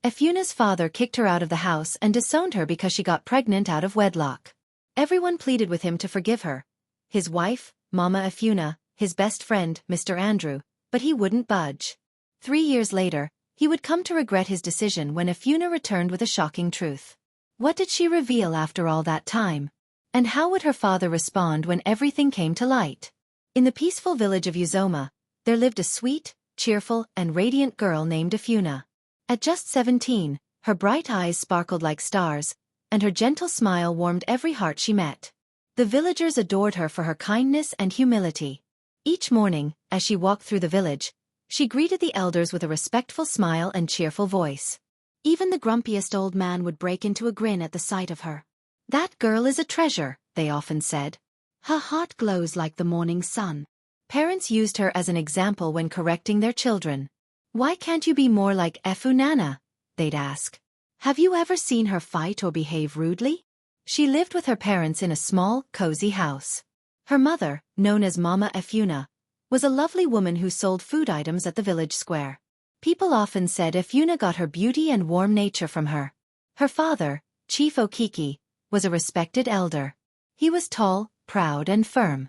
Ifuna's father kicked her out of the house and disowned her because she got pregnant out of wedlock. Everyone pleaded with him to forgive her. His wife, Mama Ifuna, his best friend, Mr. Andrew, but he wouldn't budge. 3 years later, he would come to regret his decision when Ifuna returned with a shocking truth. What did she reveal after all that time? And how would her father respond when everything came to light? In the peaceful village of Uzoma, there lived a sweet, cheerful, and radiant girl named Ifuna. At just 17, her bright eyes sparkled like stars, and her gentle smile warmed every heart she met. The villagers adored her for her kindness and humility. Each morning, as she walked through the village, she greeted the elders with a respectful smile and cheerful voice. Even the grumpiest old man would break into a grin at the sight of her. "That girl is a treasure," they often said. "Her heart glows like the morning sun." Parents used her as an example when correcting their children. "Why can't you be more like Ifunanya?" they'd ask. "Have you ever seen her fight or behave rudely?" She lived with her parents in a small, cozy house. Her mother, known as Mama Ifuna, was a lovely woman who sold food items at the village square. People often said Ifuna got her beauty and warm nature from her. Her father, Chief Okeke, was a respected elder. He was tall, proud, and firm.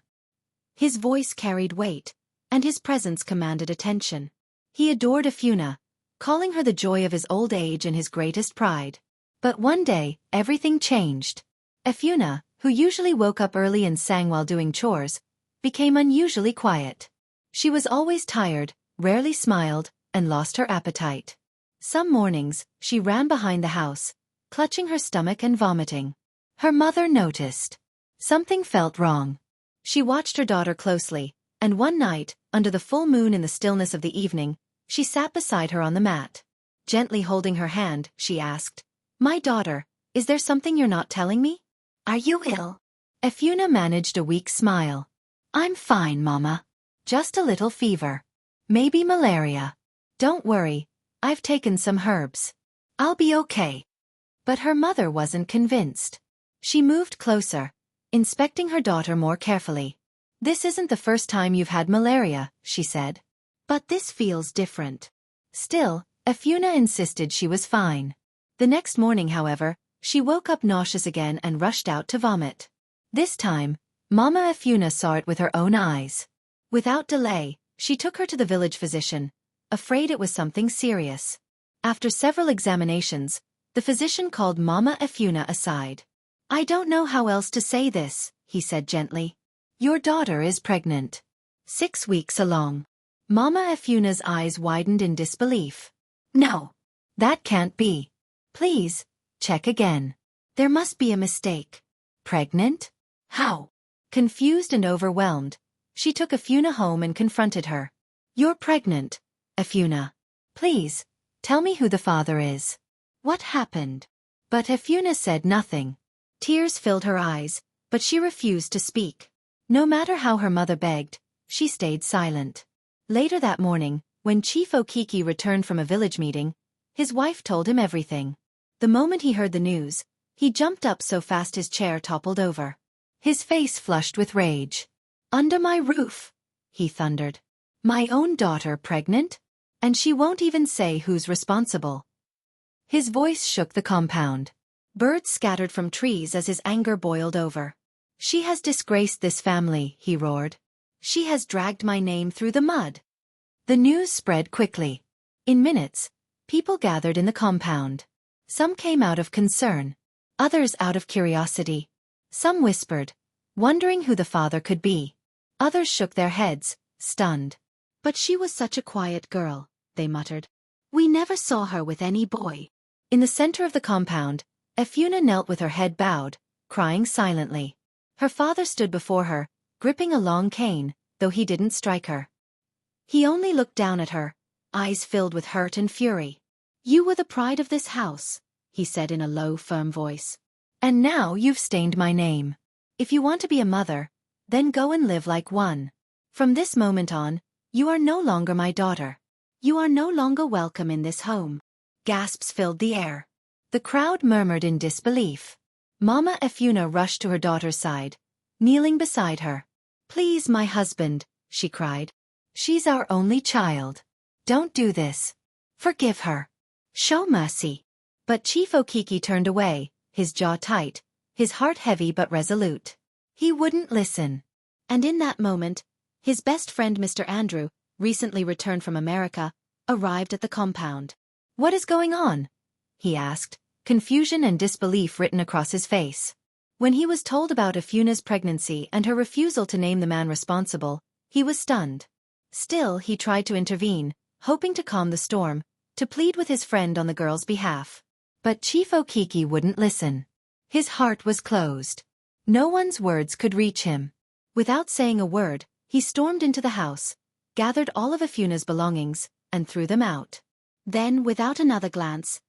His voice carried weight, and his presence commanded attention. He adored Ifuna, calling her the joy of his old age and his greatest pride. But one day, everything changed. Ifuna, who usually woke up early and sang while doing chores, became unusually quiet. She was always tired, rarely smiled, and lost her appetite. Some mornings, she ran behind the house, clutching her stomach and vomiting. Her mother noticed. Something felt wrong. She watched her daughter closely, and one night, under the full moon in the stillness of the evening, she sat beside her on the mat. Gently holding her hand, she asked, "My daughter, is there something you're not telling me? Are you ill?" Ifuna managed a weak smile. "I'm fine, Mama. Just a little fever. Maybe malaria. Don't worry, I've taken some herbs. I'll be okay." But her mother wasn't convinced. She moved closer, inspecting her daughter more carefully. "This isn't the first time you've had malaria," she said. "But this feels different." Still, Ifuna insisted she was fine. The next morning, however, she woke up nauseous again and rushed out to vomit. This time, Mama Ifuna saw it with her own eyes. Without delay, she took her to the village physician, afraid it was something serious. After several examinations, the physician called Mama Ifuna aside. "I don't know how else to say this," he said gently. "Your daughter is pregnant. 6 weeks along." Mama Ifuna's eyes widened in disbelief. "No, that can't be. Please, check again. There must be a mistake." "Pregnant? How?" Confused and overwhelmed, she took Ifuna home and confronted her. "You're pregnant, Ifuna. Please, tell me who the father is. What happened?" But Ifuna said nothing. Tears filled her eyes, but she refused to speak. No matter how her mother begged, she stayed silent. Later that morning, when Chief Okeke returned from a village meeting, his wife told him everything. The moment he heard the news, he jumped up so fast his chair toppled over. His face flushed with rage. "Under my roof," he thundered. "My own daughter pregnant? And she won't even say who's responsible." His voice shook the compound. Birds scattered from trees as his anger boiled over. "She has disgraced this family," he roared. "She has dragged my name through the mud." The news spread quickly. In minutes, people gathered in the compound. Some came out of concern, others out of curiosity. Some whispered, wondering who the father could be. Others shook their heads, stunned. "But she was such a quiet girl," they muttered. "We never saw her with any boy." In the center of the compound, Ifuna knelt with her head bowed, crying silently. Her father stood before her, gripping a long cane, though he didn't strike her. He only looked down at her, eyes filled with hurt and fury. "You were the pride of this house," he said in a low, firm voice. "And now you've stained my name. If you want to be a mother, then go and live like one. From this moment on, you are no longer my daughter. You are no longer welcome in this home." Gasps filled the air. The crowd murmured in disbelief. Mama Ifuna rushed to her daughter's side, kneeling beside her. "Please, my husband," she cried. "She's our only child. Don't do this. Forgive her." Show mercy. But Chief Okeke turned away, his jaw tight, his heart heavy but resolute. He wouldn't listen. And in that moment, his best friend Mr. Andrew, recently returned from America, arrived at the compound. "What is going on?" he asked, confusion and disbelief written across his face. When he was told about Ifuna's pregnancy and her refusal to name the man responsible, he was stunned. Still, he tried to intervene, hoping to calm the storm, to plead with his friend on the girl's behalf. But Chief Okeke wouldn't listen. His heart was closed. No one's words could reach him. Without saying a word, he stormed into the house, gathered all of Ifuna's belongings, and threw them out. Then, without another glance,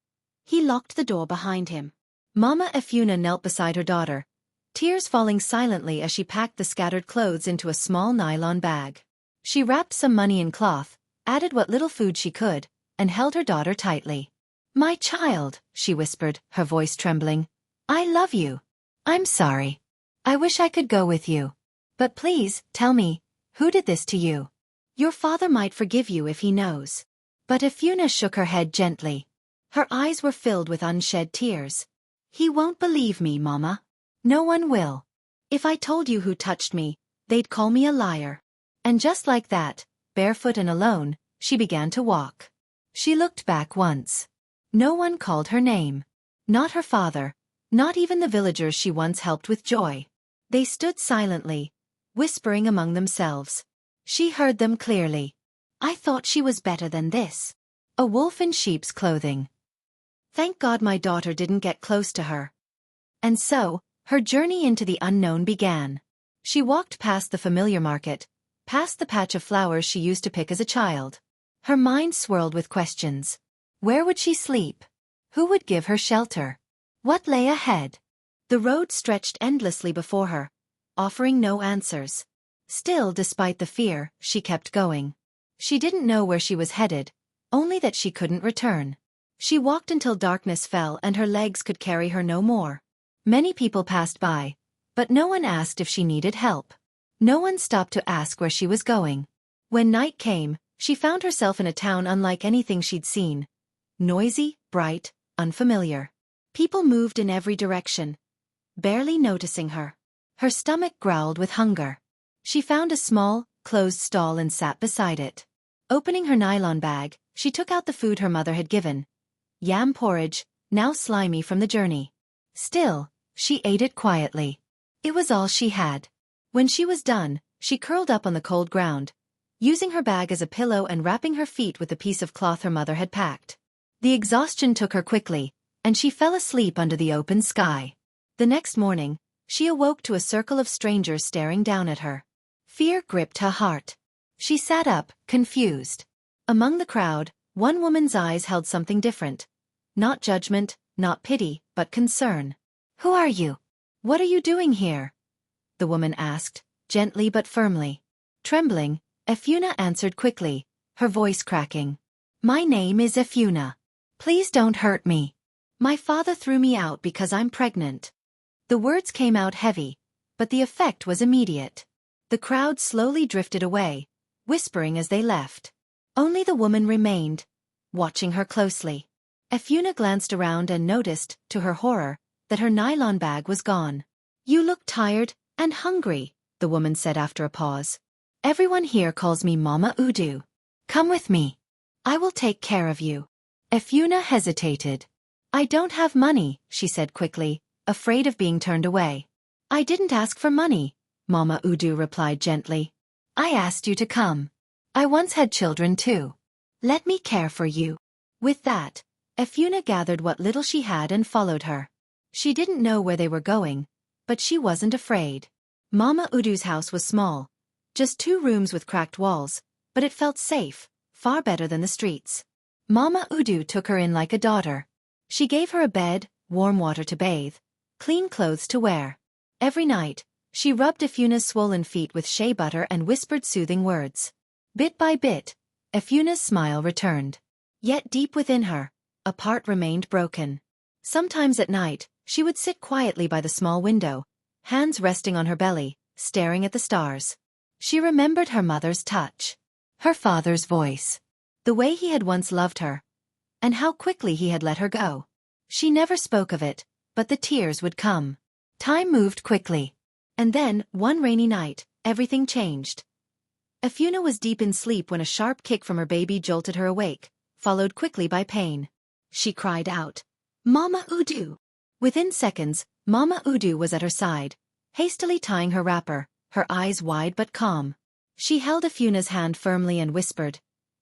he locked the door behind him. Mama Ifuna knelt beside her daughter, tears falling silently as she packed the scattered clothes into a small nylon bag. She wrapped some money in cloth, added what little food she could, and held her daughter tightly. "My child," she whispered, her voice trembling. "I love you. I'm sorry. I wish I could go with you. But please, tell me, who did this to you? Your father might forgive you if he knows." But Ifuna shook her head gently. Her eyes were filled with unshed tears. "He won't believe me, Mama. No one will. If I told you who touched me, they'd call me a liar." And just like that, barefoot and alone, she began to walk. She looked back once. No one called her name. Not her father, not even the villagers she once helped with joy. They stood silently, whispering among themselves. She heard them clearly. "I thought she was better than this. A wolf in sheep's clothing. Thank God my daughter didn't get close to her." And so, her journey into the unknown began. She walked past the familiar market, past the patch of flowers she used to pick as a child. Her mind swirled with questions. Where would she sleep? Who would give her shelter? What lay ahead? The road stretched endlessly before her, offering no answers. Still, despite the fear, she kept going. She didn't know where she was headed, only that she couldn't return. She walked until darkness fell and her legs could carry her no more. Many people passed by, but no one asked if she needed help. No one stopped to ask where she was going. When night came, she found herself in a town unlike anything she'd seen. Noisy, bright, unfamiliar. People moved in every direction, barely noticing her. Her stomach growled with hunger. She found a small, closed stall and sat beside it. Opening her nylon bag, she took out the food her mother had given. Yam porridge, now slimy from the journey. Still, she ate it quietly. It was all she had. When she was done, she curled up on the cold ground, using her bag as a pillow and wrapping her feet with the piece of cloth her mother had packed. The exhaustion took her quickly, and she fell asleep under the open sky. The next morning, she awoke to a circle of strangers staring down at her. Fear gripped her heart. She sat up, confused. Among the crowd, one woman's eyes held something different. Not judgment, not pity, but concern. "Who are you? What are you doing here?" the woman asked, gently but firmly. Trembling, Ifuna answered quickly, her voice cracking. "My name is Ifuna. Please don't hurt me. My father threw me out because I'm pregnant." The words came out heavy, but the effect was immediate. The crowd slowly drifted away, whispering as they left. Only the woman remained, watching her closely. Ifuna glanced around and noticed, to her horror, that her nylon bag was gone. "You look tired and hungry," the woman said after a pause. "Everyone here calls me Mama Udu. Come with me. I will take care of you." Ifuna hesitated. "I don't have money," she said quickly, afraid of being turned away. "I didn't ask for money," Mama Udu replied gently. "I asked you to come. I once had children too. Let me care for you." With that, Ifuna gathered what little she had and followed her. She didn't know where they were going, but she wasn't afraid. Mama Udu's house was small, just 2 rooms with cracked walls, but it felt safe, far better than the streets. Mama Udu took her in like a daughter. She gave her a bed, warm water to bathe, clean clothes to wear. Every night, she rubbed Ifuna's swollen feet with shea butter and whispered soothing words. Bit by bit, Ifuna's smile returned. Yet deep within her, a part remained broken. Sometimes at night, she would sit quietly by the small window, hands resting on her belly, staring at the stars. She remembered her mother's touch, her father's voice, the way he had once loved her, and how quickly he had let her go. She never spoke of it, but the tears would come. Time moved quickly. And then, one rainy night, everything changed. Ifuna was deep in sleep when a sharp kick from her baby jolted her awake, followed quickly by pain. She cried out, "Mama Udu!" Within seconds, Mama Udu was at her side, hastily tying her wrapper, her eyes wide but calm. She held Ifuna's hand firmly and whispered,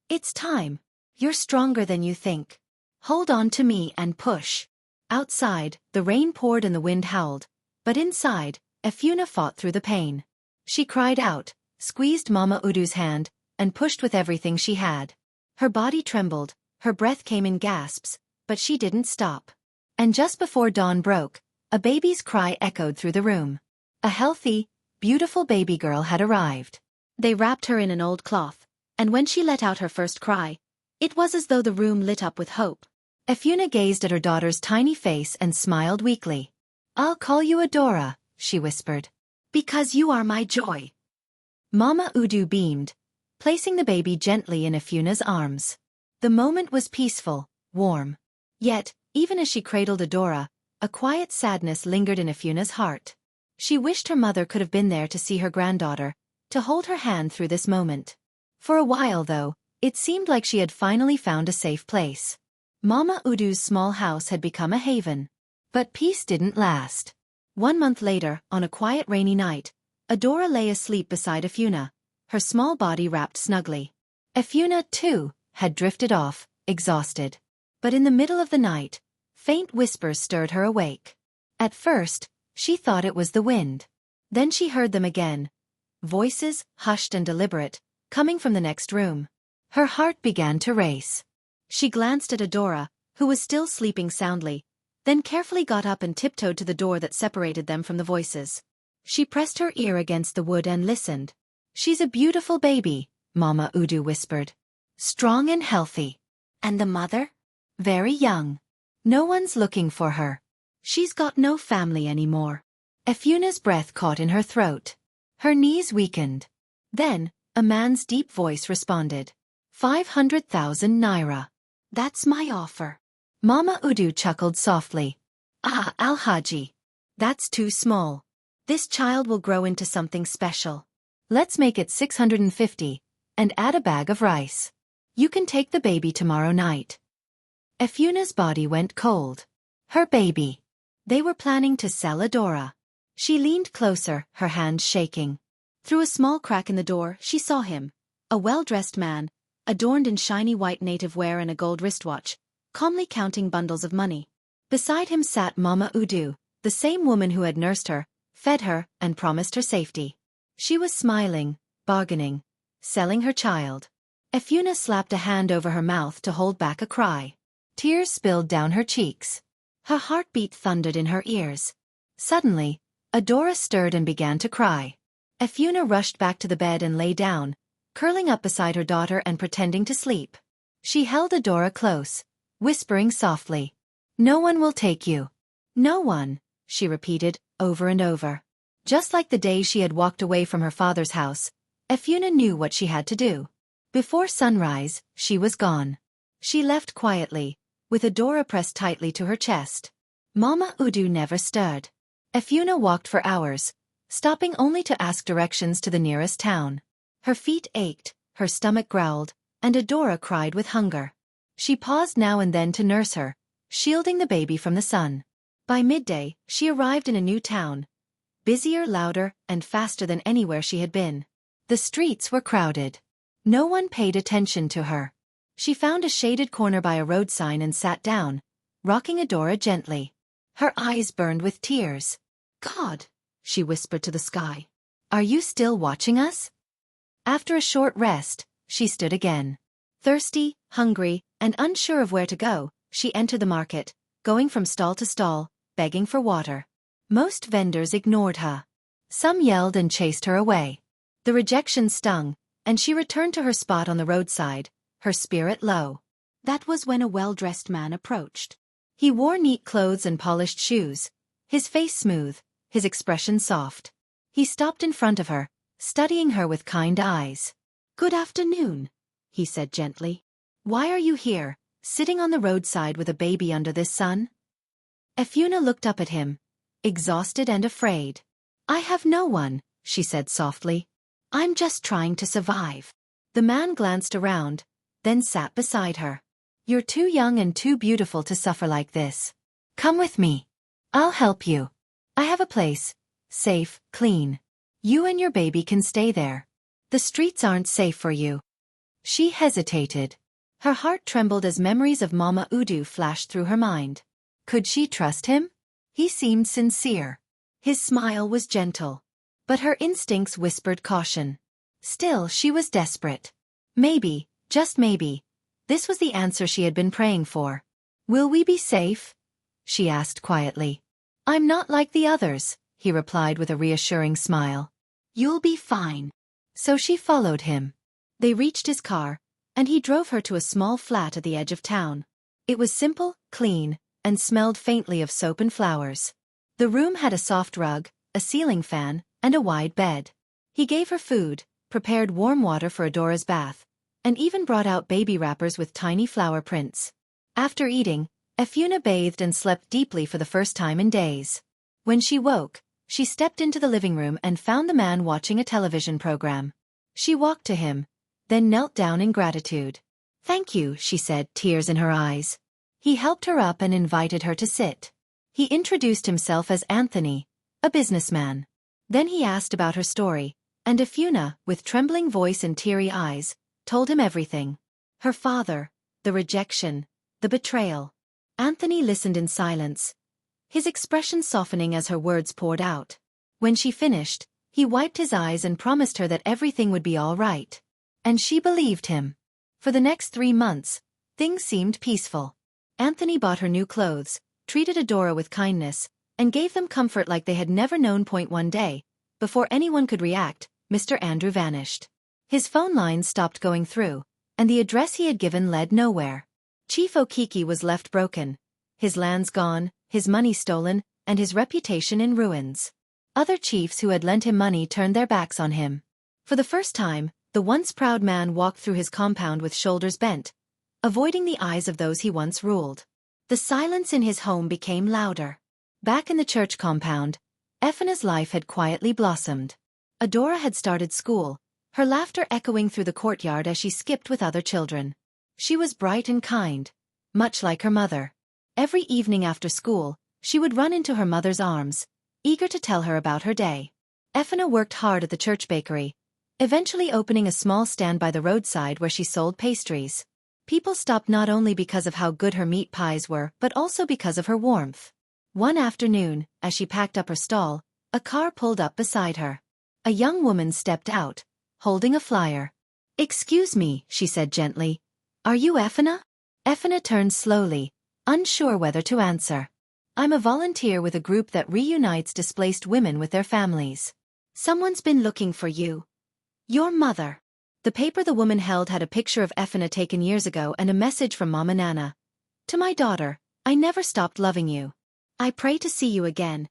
"It's time. You're stronger than you think. Hold on to me and push." Outside, the rain poured and the wind howled, but inside, Ifuna fought through the pain. She cried out, squeezed Mama Udu's hand, and pushed with everything she had. Her body trembled, her breath came in gasps, but she didn't stop. And just before dawn broke, a baby's cry echoed through the room. A healthy, beautiful baby girl had arrived. They wrapped her in an old cloth, and when she let out her first cry, it was as though the room lit up with hope. Ifuna gazed at her daughter's tiny face and smiled weakly. "I'll call you Adora," she whispered, "because you are my joy." Mama Udu beamed, placing the baby gently in Ifuna's arms. The moment was peaceful, warm. Yet, even as she cradled Adora, a quiet sadness lingered in Ifuna's heart. She wished her mother could have been there to see her granddaughter, to hold her hand through this moment. For a while, though, it seemed like she had finally found a safe place. Mama Udu's small house had become a haven. But peace didn't last. 1 month later, on a quiet rainy night, Adora lay asleep beside Ifuna, her small body wrapped snugly. Ifuna, too, had drifted off, exhausted. But in the middle of the night, faint whispers stirred her awake. At first, she thought it was the wind. Then she heard them again. Voices, hushed and deliberate, coming from the next room. Her heart began to race. She glanced at Adora, who was still sleeping soundly, then carefully got up and tiptoed to the door that separated them from the voices. She pressed her ear against the wood and listened. "She's a beautiful baby," Mama Udu whispered. "Strong and healthy. And the mother? Very young. No one's looking for her. She's got no family anymore." Ifuna's breath caught in her throat. Her knees weakened. Then, a man's deep voice responded. 500,000 naira. That's my offer." Mama Udu chuckled softly. "Ah, Alhaji. That's too small. This child will grow into something special. Let's make it 650, and add a bag of rice. You can take the baby tomorrow night." Ifuna's body went cold. Her baby. They were planning to sell Adora. She leaned closer, her hands shaking. Through a small crack in the door, she saw him, a well-dressed man, adorned in shiny white native wear and a gold wristwatch, calmly counting bundles of money. Beside him sat Mama Udu, the same woman who had nursed her, fed her, and promised her safety. She was smiling, bargaining, selling her child. Ifuna slapped a hand over her mouth to hold back a cry. Tears spilled down her cheeks. Her heartbeat thundered in her ears. Suddenly, Adora stirred and began to cry. Ifuna rushed back to the bed and lay down, curling up beside her daughter and pretending to sleep. She held Adora close, whispering softly, "No one will take you." "No one," she repeated, over and over. Just like the day she had walked away from her father's house, Ifuna knew what she had to do. Before sunrise, she was gone. She left quietly, with Adora pressed tightly to her chest. Mama Udu never stirred. Ifuna walked for hours, stopping only to ask directions to the nearest town. Her feet ached, her stomach growled, and Adora cried with hunger. She paused now and then to nurse her, shielding the baby from the sun. By midday, she arrived in a new town, busier, louder, and faster than anywhere she had been. The streets were crowded. No one paid attention to her. She found a shaded corner by a road sign and sat down, rocking Adora gently. Her eyes burned with tears. "God," she whispered to the sky. "Are you still watching us?" After a short rest, she stood again. Thirsty, hungry, and unsure of where to go, she entered the market, going from stall to stall, begging for water. Most vendors ignored her. Some yelled and chased her away. The rejection stung, and she returned to her spot on the roadside, her spirit low. That was when a well-dressed man approached. He wore neat clothes and polished shoes, his face smooth, his expression soft. He stopped in front of her, studying her with kind eyes. "Good afternoon," he said gently. "Why are you here, sitting on the roadside with a baby under this sun? Ifuna looked up at him, exhausted and afraid. I have no one, she said softly. I'm just trying to survive. The man glanced around, then sat beside her. You're too young and too beautiful to suffer like this. Come with me. I'll help you. I have a place. Safe, clean. You and your baby can stay there. The streets aren't safe for you. She hesitated. Her heart trembled as memories of Mama Udu flashed through her mind. Could she trust him? He seemed sincere. His smile was gentle. But her instincts whispered caution. Still, she was desperate. Maybe, just maybe, this was the answer she had been praying for. Will we be safe? She asked quietly. I'm not like the others, he replied with a reassuring smile. You'll be fine. So she followed him. They reached his car, and he drove her to a small flat at the edge of town. It was simple, clean, and smelled faintly of soap and flowers. The room had a soft rug, a ceiling fan, and a wide bed. He gave her food, prepared warm water for Adora's bath, and even brought out baby wrappers with tiny flower prints. After eating, Ifuna bathed and slept deeply for the first time in days. When she woke, she stepped into the living room and found the man watching a television program. She walked to him, then knelt down in gratitude. Thank you, she said, tears in her eyes. He helped her up and invited her to sit. He introduced himself as Anthony, a businessman. Then he asked about her story, and Ifuna, with trembling voice and teary eyes, told him everything. Her father, the rejection, the betrayal. Anthony listened in silence, his expression softening as her words poured out. When she finished, he wiped his eyes and promised her that everything would be all right. And she believed him. For the next 3 months, things seemed peaceful. Anthony bought her new clothes, treated Adora with kindness, and gave them comfort like they had never known. One day, before anyone could react, Mr. Andrew vanished. His phone lines stopped going through, and the address he had given led nowhere. Chief Okeke was left broken, his lands gone, his money stolen, and his reputation in ruins. Other chiefs who had lent him money turned their backs on him. For the first time, the once proud man walked through his compound with shoulders bent, avoiding the eyes of those he once ruled. The silence in his home became louder. Back in the church compound, Ifuna's life had quietly blossomed. Adora had started school, her laughter echoing through the courtyard as she skipped with other children. She was bright and kind, much like her mother. Every evening after school, she would run into her mother's arms, eager to tell her about her day. Ifuna worked hard at the church bakery, eventually opening a small stand by the roadside where she sold pastries. People stopped not only because of how good her meat pies were, but also because of her warmth. One afternoon, as she packed up her stall, a car pulled up beside her. A young woman stepped out, holding a flyer. Excuse me, she said gently. Are you Ifuna? Ifuna turned slowly, unsure whether to answer. I'm a volunteer with a group that reunites displaced women with their families. Someone's been looking for you. Your mother. The paper the woman held had a picture of Ifuna taken years ago and a message from Mama Nana. To my daughter, I never stopped loving you. I pray to see you again,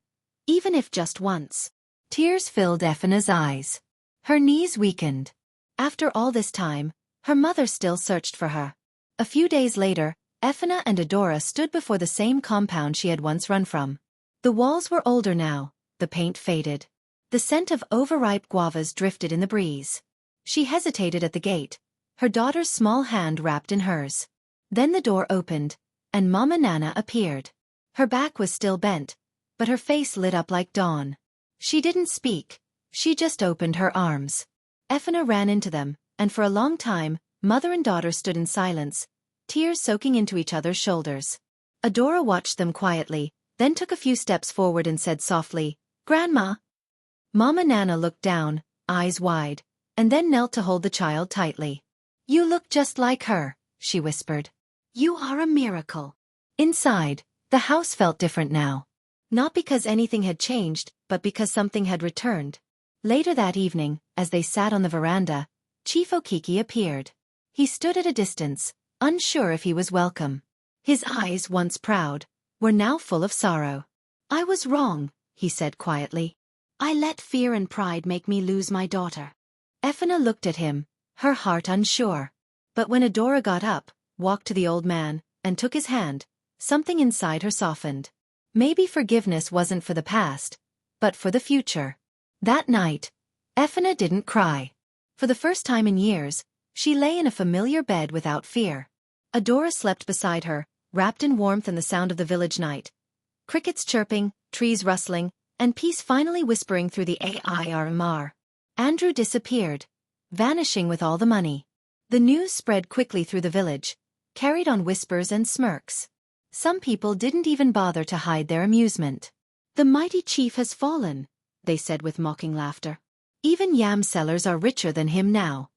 even if just once. Tears filled Ifuna's eyes. Her knees weakened. After all this time, her mother still searched for her. A few days later, Ifuna and Adora stood before the same compound she had once run from. The walls were older now, the paint faded. The scent of overripe guavas drifted in the breeze. She hesitated at the gate, her daughter's small hand wrapped in hers. Then the door opened, and Mama Nana appeared. Her back was still bent, but her face lit up like dawn. She didn't speak, she just opened her arms. Ifuna ran into them, and for a long time, mother and daughter stood in silence, tears soaking into each other's shoulders. Adora watched them quietly, then took a few steps forward and said softly, "Grandma." Mama Nana looked down, eyes wide, and then knelt to hold the child tightly. "You look just like her," she whispered. "You are a miracle." Inside, the house felt different now. Not because anything had changed, but because something had returned. Later that evening, as they sat on the veranda, Chief Okeke appeared. He stood at a distance, unsure if he was welcome. His eyes, once proud, were now full of sorrow. "I was wrong," he said quietly. "I let fear and pride make me lose my daughter." Ifuna looked at him, her heart unsure. But when Adora got up, walked to the old man, and took his hand. Something inside her softened. Maybe forgiveness wasn't for the past, but for the future. That night, Ifunanya didn't cry. For the first time in years, she lay in a familiar bed without fear. Adora slept beside her, wrapped in warmth and the sound of the village night. Crickets chirping, trees rustling, and peace finally whispering through the air. Andrew disappeared, vanishing with all the money. The news spread quickly through the village, carried on whispers and smirks. Some people didn't even bother to hide their amusement. "The mighty chief has fallen," they said with mocking laughter. "Even yam sellers are richer than him now."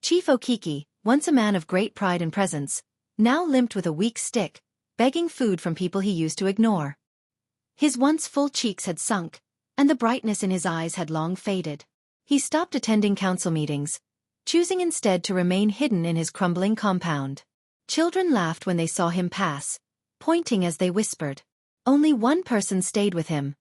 Chief Okeke, once a man of great pride and presence, now limped with a weak stick, begging food from people he used to ignore. His once full cheeks had sunk, and the brightness in his eyes had long faded. He stopped attending council meetings, choosing instead to remain hidden in his crumbling compound. Children laughed when they saw him pass, pointing as they whispered. Only one person stayed with him.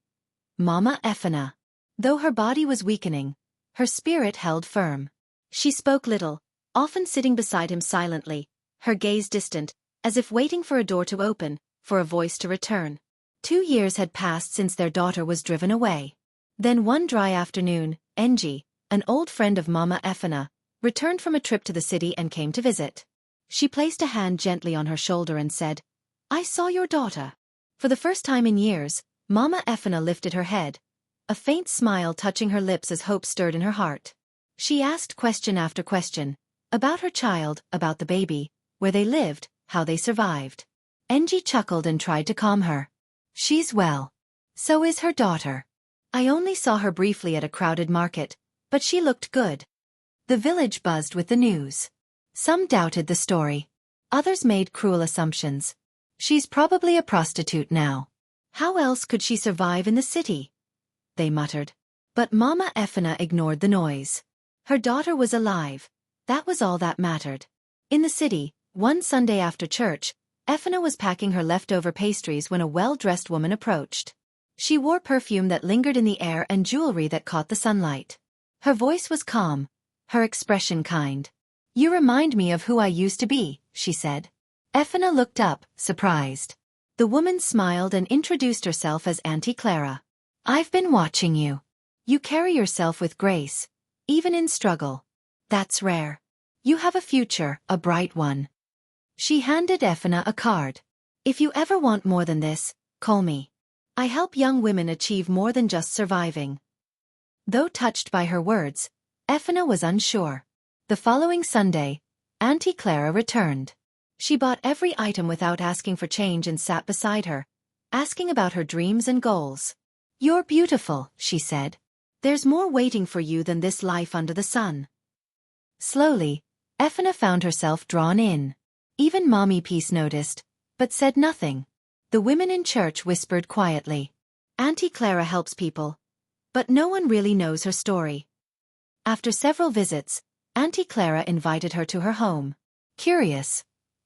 Mama Ifunanya. Though her body was weakening, her spirit held firm. She spoke little, often sitting beside him silently, her gaze distant, as if waiting for a door to open, for a voice to return. 2 years had passed since their daughter was driven away. Then one dry afternoon, Enji, an old friend of Mama Ifunanya, returned from a trip to the city and came to visit. She placed a hand gently on her shoulder and said, "I saw your daughter." For the first time in years, Mama Ifunanya lifted her head, a faint smile touching her lips as hope stirred in her heart. She asked question after question, about her child, about the baby, where they lived, how they survived. Enji chuckled and tried to calm her. "She's well. So is her daughter. I only saw her briefly at a crowded market, but she looked good." The village buzzed with the news. Some doubted the story. Others made cruel assumptions. "She's probably a prostitute now. How else could she survive in the city?" they muttered. But Mama Ifunanya ignored the noise. Her daughter was alive. That was all that mattered. In the city, one Sunday after church, Ifunanya was packing her leftover pastries when a well-dressed woman approached. She wore perfume that lingered in the air and jewelry that caught the sunlight. Her voice was calm, her expression kind. "You remind me of who I used to be," she said. Ifunanya looked up, surprised. The woman smiled and introduced herself as Auntie Clara. "I've been watching you. You carry yourself with grace, even in struggle. That's rare. You have a future, a bright one." She handed Ifunanya a card. "If you ever want more than this, call me. I help young women achieve more than just surviving." Though touched by her words, Ifunanya was unsure. The following Sunday, Auntie Clara returned. She bought every item without asking for change and sat beside her, asking about her dreams and goals. "You're beautiful," she said. "There's more waiting for you than this life under the sun." Slowly, Ifunanya found herself drawn in. Even Mommy Peace noticed, but said nothing. The women in church whispered quietly. Auntie Clara helps people, but no one really knows her story. After several visits, Auntie Clara invited her to her home. Curious,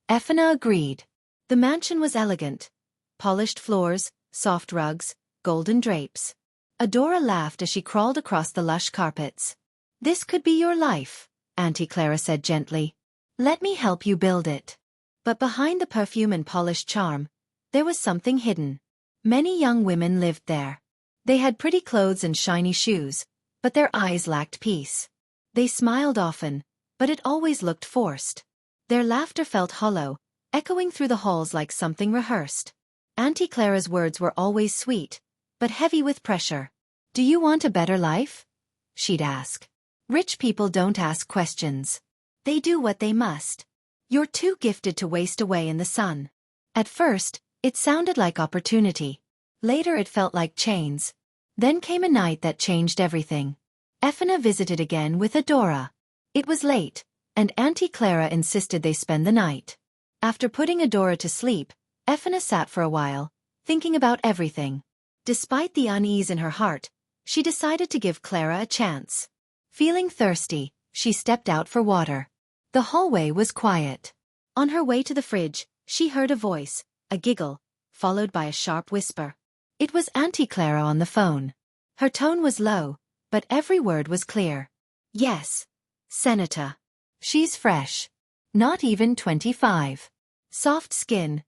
Ifunanya agreed. The mansion was elegant. Polished floors, soft rugs, golden drapes. Adora laughed as she crawled across the lush carpets. "This could be your life," Auntie Clara said gently. "Let me help you build it." But behind the perfume and polished charm, there was something hidden. Many young women lived there. They had pretty clothes and shiny shoes, but their eyes lacked peace. They smiled often, but it always looked forced. Their laughter felt hollow, echoing through the halls like something rehearsed. Auntie Clara's words were always sweet, but heavy with pressure. "Do you want a better life?" she'd ask. "Rich people don't ask questions. They do what they must. You're too gifted to waste away in the sun." At first, it sounded like opportunity. Later it felt like chains. Then came a night that changed everything. Ifunanya visited again with Adora. It was late, and Auntie Clara insisted they spend the night. After putting Adora to sleep, Ifunanya sat for a while, thinking about everything. Despite the unease in her heart, she decided to give Clara a chance. Feeling thirsty, she stepped out for water. The hallway was quiet. On her way to the fridge, she heard a voice, a giggle, followed by a sharp whisper. It was Auntie Clara on the phone. Her tone was low, but every word was clear. "Yes, Senator. She's fresh. Not even 25. Soft skin.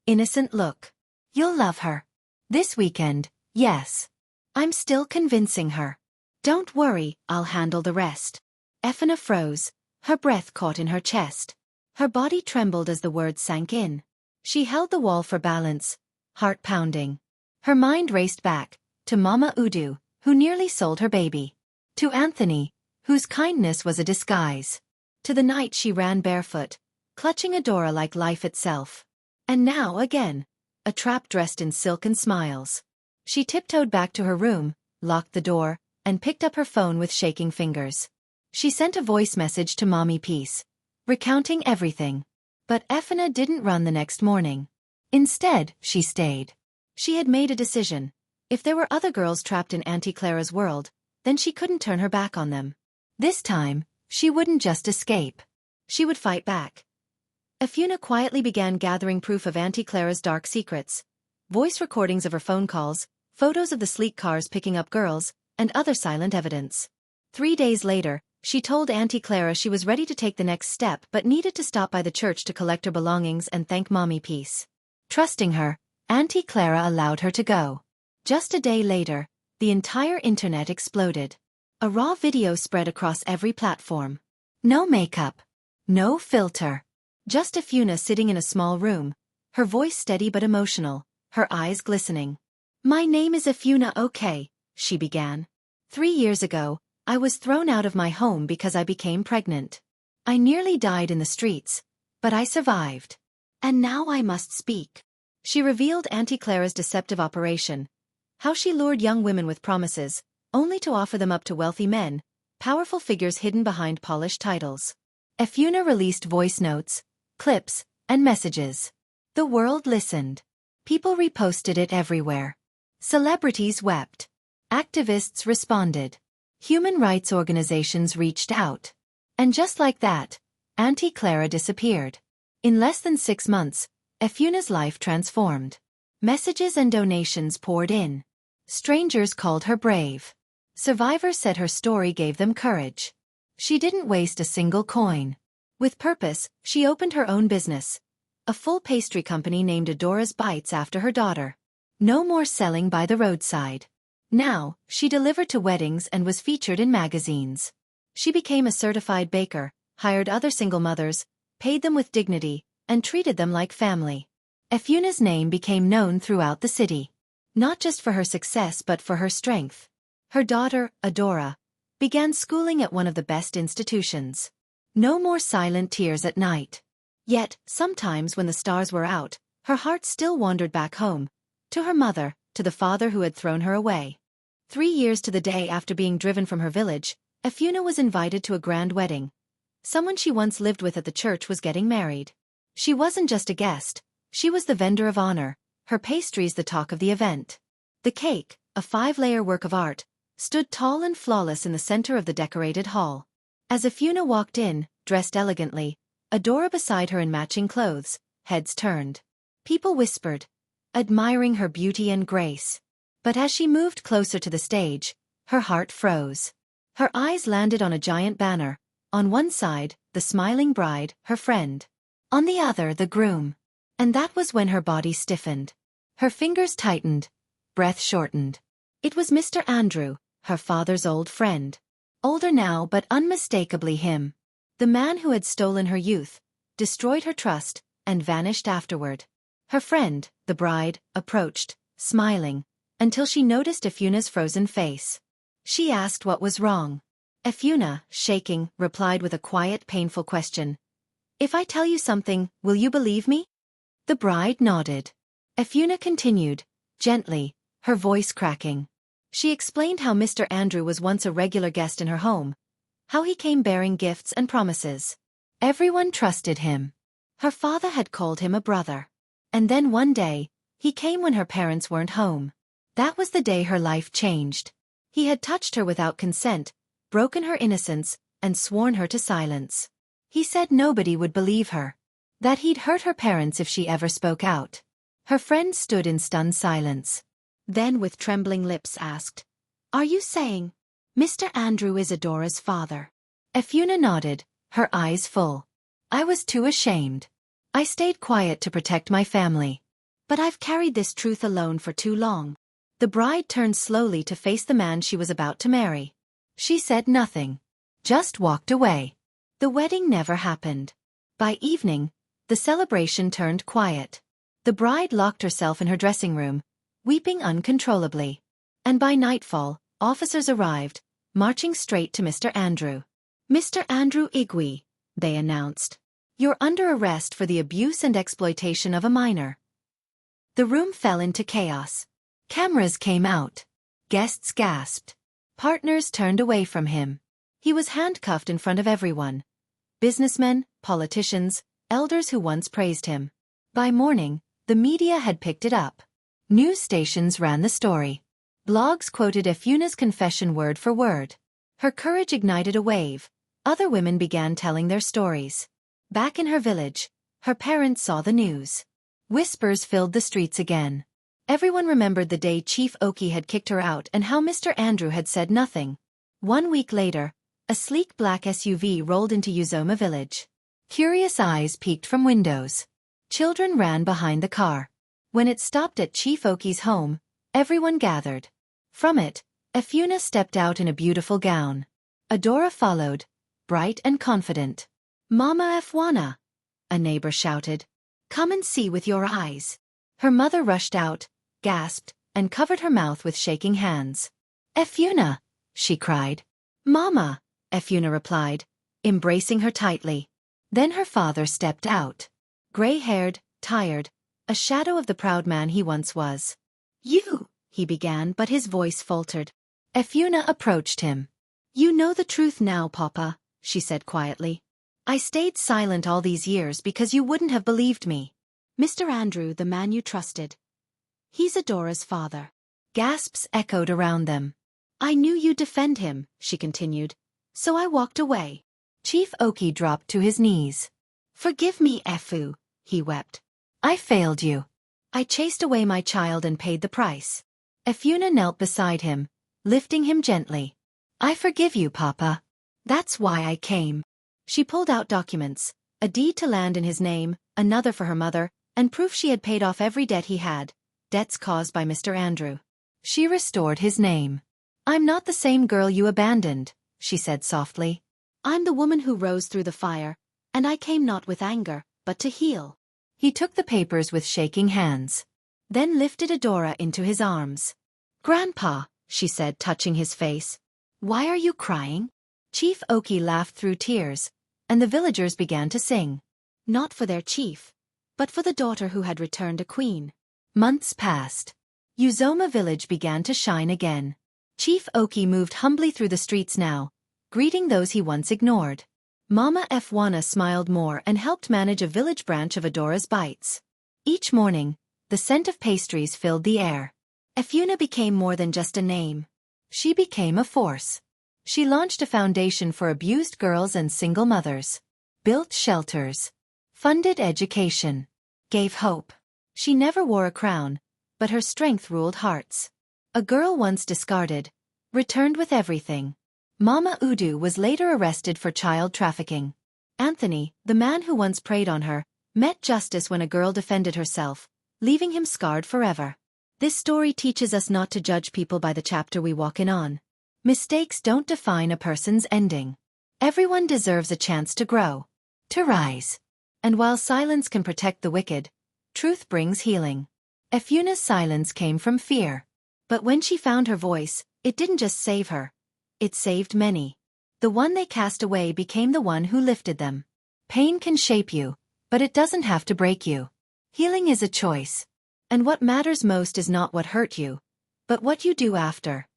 Innocent look. You'll love her. This weekend, yes. I'm still convincing her. Don't worry, I'll handle the rest. Ifunanya froze, her breath caught in her chest. Her body trembled as the words sank in. She held the wall for balance, heart pounding. Her mind raced back, to Mama Udu, who nearly sold her baby. To Anthony, whose kindness was a disguise. To the night she ran barefoot, clutching Adora like life itself. And now again, a trap dressed in silken smiles. She tiptoed back to her room, locked the door, and picked up her phone with shaking fingers. She sent a voice message to Mommy Peace, recounting everything. But Ifunanya didn't run the next morning. Instead, she stayed. She had made a decision. If there were other girls trapped in Auntie Clara's world, then she couldn't turn her back on them. This time, she wouldn't just escape. She would fight back. Ifunanya quietly began gathering proof of Auntie Clara's dark secrets. Voice recordings of her phone calls, photos of the sleek cars picking up girls, and other silent evidence. 3 days later, she told Auntie Clara she was ready to take the next step but needed to stop by the church to collect her belongings and thank Mommy Peace. Trusting her, Auntie Clara allowed her to go. Just a day later, the entire internet exploded. A raw video spread across every platform. No makeup. No filter. Just Ifunanya sitting in a small room, her voice steady but emotional, her eyes glistening. My name is Ifunanya, Okeke, she began. 3 years ago, I was thrown out of my home because I became pregnant. I nearly died in the streets, but I survived. And now I must speak. She revealed Auntie Clara's deceptive operation, how she lured young women with promises, only to offer them up to wealthy men, powerful figures hidden behind polished titles. Ifunanya released voice notes, clips, and messages. The world listened. People reposted it everywhere. Celebrities wept. Activists responded. Human rights organizations reached out. And just like that, Auntie Clara disappeared. In less than 6 months, Ifunya's life transformed. Messages and donations poured in. Strangers called her brave. Survivors said her story gave them courage. She didn't waste a single coin. With purpose, she opened her own business. A full pastry company named Adora's Bites after her daughter. No more selling by the roadside. Now, she delivered to weddings and was featured in magazines. She became a certified baker, hired other single mothers, paid them with dignity, and treated them like family. Ifunya's name became known throughout the city. Not just for her success but for her strength. Her daughter, Adora, began schooling at one of the best institutions. No more silent tears at night. Yet, sometimes when the stars were out, her heart still wandered back home, to her mother, to the father who had thrown her away. 3 years to the day after being driven from her village, Ifunanya was invited to a grand wedding. Someone she once lived with at the church was getting married. She wasn't just a guest, she was the vendor of honor, her pastries the talk of the event. The cake, a 5-layer work of art, stood tall and flawless in the center of the decorated hall. As Ifunanya walked in, dressed elegantly, Adora beside her in matching clothes, heads turned. People whispered, admiring her beauty and grace. But as she moved closer to the stage, her heart froze. Her eyes landed on a giant banner. On one side, the smiling bride, her friend. On the other, the groom. And that was when her body stiffened. Her fingers tightened, breath shortened. It was Mr. Andrew, her father's old friend. Older now but unmistakably him. The man who had stolen her youth, destroyed her trust, and vanished afterward. Her friend, the bride, approached, smiling, until she noticed Ifunya's frozen face. She asked what was wrong. Ifunanya, shaking, replied with a quiet, painful question. If I tell you something, will you believe me? The bride nodded. Ifunanya continued, gently, her voice cracking. She explained how Mr. Andrew was once a regular guest in her home, how he came bearing gifts and promises. Everyone trusted him. Her father had called him a brother. And then one day, he came when her parents weren't home. That was the day her life changed. He had touched her without consent, broken her innocence, and sworn her to silence. He said nobody would believe her. That he'd hurt her parents if she ever spoke out. Her friend stood in stunned silence. Then with trembling lips asked, Are you saying Mr. Andrew is Adora's father? Ifunanya nodded, her eyes full. I was too ashamed. I stayed quiet to protect my family. But I've carried this truth alone for too long. The bride turned slowly to face the man she was about to marry. She said nothing. Just walked away. The wedding never happened. By evening, the celebration turned quiet. The bride locked herself in her dressing room, weeping uncontrollably. And by nightfall, officers arrived, marching straight to Mr. Andrew. Mr. Andrew Igwe, they announced. You're under arrest for the abuse and exploitation of a minor. The room fell into chaos. Cameras came out. Guests gasped. Partners turned away from him. He was handcuffed in front of everyone. Businessmen, politicians, elders who once praised him. By morning, the media had picked it up. News stations ran the story. Blogs quoted Ifuna's confession word for word. Her courage ignited a wave. Other women began telling their stories. Back in her village, her parents saw the news. Whispers filled the streets again. Everyone remembered the day Chief Okeke had kicked her out and how Mr. Andrew had said nothing. 1 week later, a sleek black SUV rolled into Uzoma village. Curious eyes peeked from windows. Children ran behind the car. When it stopped at Chief Okeke's home, everyone gathered. From it, Ifuna stepped out in a beautiful gown. Adora followed, bright and confident. "Mama Ifunanya," a neighbor shouted. "Come and see with your eyes." Her mother rushed out, gasped, and covered her mouth with shaking hands. "Ifuna," she cried. "Mama," Ifuna replied, embracing her tightly. Then her father stepped out. Gray-haired, tired, a shadow of the proud man he once was. "You," he began, but his voice faltered. Ifuna approached him. "You know the truth now, Papa," she said quietly. "I stayed silent all these years because you wouldn't have believed me. Mr. Andrew, the man you trusted. He's Adora's father." Gasps echoed around them. "I knew you'd defend him," she continued, "so I walked away." Chief Okeke dropped to his knees. "Forgive me, Efu," he wept. "I failed you. I chased away my child and paid the price." Ifuna knelt beside him, lifting him gently. "I forgive you, Papa. That's why I came." She pulled out documents, a deed to land in his name, another for her mother, and proof she had paid off every debt he had, debts caused by Mr. Andrew. She restored his name. "I'm not the same girl you abandoned," she said softly. "I'm the woman who rose through the fire, and I came not with anger, but to heal." He took the papers with shaking hands. Then lifted Adora into his arms. "Grandpa," she said, touching his face. "Why are you crying?" Chief Okeke laughed through tears, and the villagers began to sing. Not for their chief, but for the daughter who had returned a queen. Months passed. Uzoma village began to shine again. Chief Okeke moved humbly through the streets now, greeting those he once ignored. Mama Ifunanya smiled more and helped manage a village branch of Adora's Bites. Each morning, the scent of pastries filled the air. Ifuna became more than just a name. She became a force. She launched a foundation for abused girls and single mothers, built shelters, funded education, gave hope. She never wore a crown, but her strength ruled hearts. A girl once discarded, returned with everything. Mama Udu was later arrested for child trafficking. Anthony, the man who once preyed on her, met justice when a girl defended herself, leaving him scarred forever. This story teaches us not to judge people by the chapter we walk in on. Mistakes don't define a person's ending. Everyone deserves a chance to grow, to rise. And while silence can protect the wicked, truth brings healing. Ifuna's silence came from fear. But when she found her voice, it didn't just save her. It saved many. The one they cast away became the one who lifted them. Pain can shape you, but it doesn't have to break you. Healing is a choice. And what matters most is not what hurt you, but what you do after.